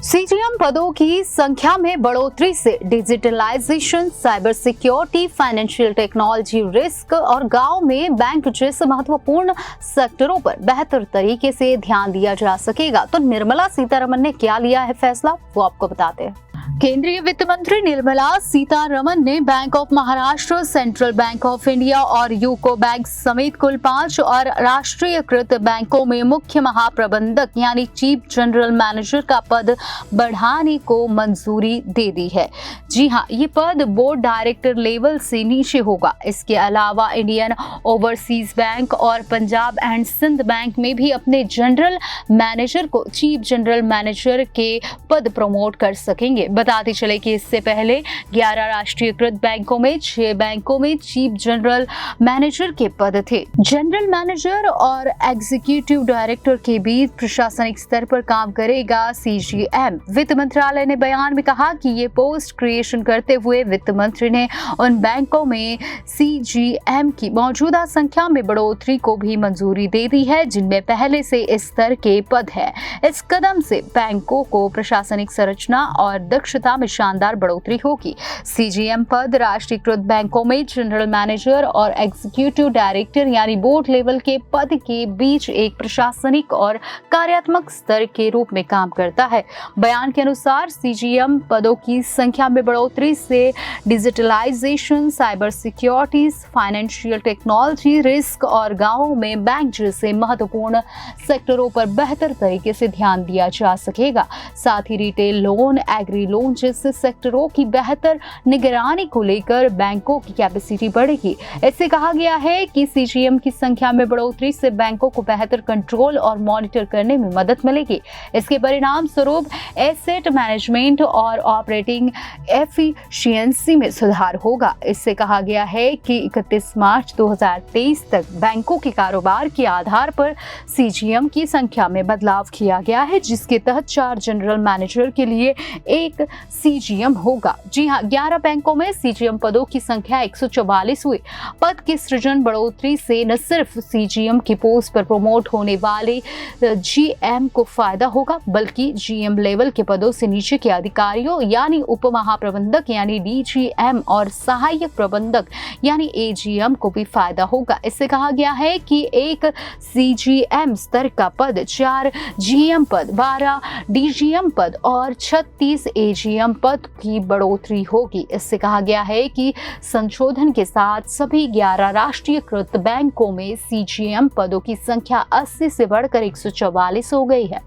CGM पदों की संख्या में बढ़ोतरी से digitalisation, cyber security, financial technology, risk और गांव में बैंक जैसे महत्वपूर्ण सेक्टरों पर बेहतर तरीके से ध्यान दिया जा सकेगा। तो निर्मला सीतारमण ने क्या लिया है फैसला, वो आपको बताते हैं। केंद्रीय वित्त मंत्री निर्मला सीतारमण ने bank of Maharashtra, central bank of India और यूको बैंक समेत कुल 5 और राष्ट्रीयकृत बैंकों में मुख्य महाप्रबंधक यानी चीफ जनरल मैनेजर का पद बढ़ाने को मंजूरी दे दी है। जी हां, ये पद बोर्ड डायरेक्टर लेवल से नीचे होगा। इसके अलावा इंडियन ओवरसीज बैंक और पंजाब एंड सिंध बैंक में भी अपने जनरल मैनेजर को चीफ जनरल मैनेजर के पद प्रमोट कर सकेंगे। बताते चले कि इससे पहले 11 राष्ट्रीयकृत बैंकों में 6 बैंकों में चीफ जनरल मैनेजर के पद थे। जनरल मैनेजर और एग्जीक्यूटिव डायरेक्टर के बीच प्रशासनिक स्तर पर काम करेगा सीजीएम। वित्त मंत्रालय ने बयान में कहा कि ये पोस्ट क्रिएशन करते हुए वित्त मंत्री ने उन बैंकों में सीजीएम की मौजूदा संख्या में बढ़ोतरी को भी मंजूरी दे दी है जिनमें पहले से इस स्तर के पद है। इस कदम से बैंकों को प्रशासनिक संरचना और दक्षता में शानदार बढ़ोतरी होगी। सीजीएम पद राष्ट्रीयकृत बैंकों में जनरल मैनेजर और एग्जीक्यूटिव डायरेक्टर यानी बोर्ड लेवल के पद के बीच एक प्रशासनिक और कार्यात्मक स्तर के रूप में काम करता है। बयान के अनुसार सीजीएम पदों की संख्या में बढ़ोतरी से digitalisation, cyber security, financial technology, risk और गांवों में बैंक जैसे महत्वपूर्ण सेक्टरों पर बेहतर तरीके से ध्यान दिया जा सकेगा। साथ ही रिटेल लोन, एग्री लोन जैसे सेक्टरों की बेहतर निगरानी को लेकर बैंकों की कैपेसिटी बढ़ेगी। इससे कहा गया है कि सीजीएम की संख्या में बढ़ोतरी से बैंकों को बेहतर कंट्रोल और मॉनिटर करने में मदद मिलेगी। इसके परिणाम स्वरूप एसेट मैनेजमेंट और ऑपरेटिंग एफिशिएंसी में सुधार होगा। इससे कहा गया है कि 31 मार्च 2023 तक बैंकों के कारोबार के आधार पर सीजीएम की संख्या में बदलाव किया गया है, जिसके तहत 4 जनरल मैनेजर के लिए एक सीजीएम होगा। जी हां, 11 बैंकों में सीजीएम पदों की संख्या 144 हुई। पद की सृजन बढ़ोतरी से न सिर्फ सीजीएम की पोस्ट पर प्रमोट होने वाले जीएम को फायदा होगा, बल्कि जीएम लेवल के पदों से नीचे के अधिकारियों यानी उप महाप्रबंधक यानी डीजीएम और सहायक प्रबंधक यानी एजीएम को भी फायदा होगा। इससे कहा गया है कि एक सीजीएम स्तर का पद, 4 जीएम पद, 12 डीजीएम पद और 36 एजीएम पद की बढ़ोतरी होगी। इससे कहा गया है कि संशोधन के साथ सभी 11 राष्ट्रीयकृत बैंकों में सीजीएम पदों की संख्या 80 से बढ़कर 144 हो गई है।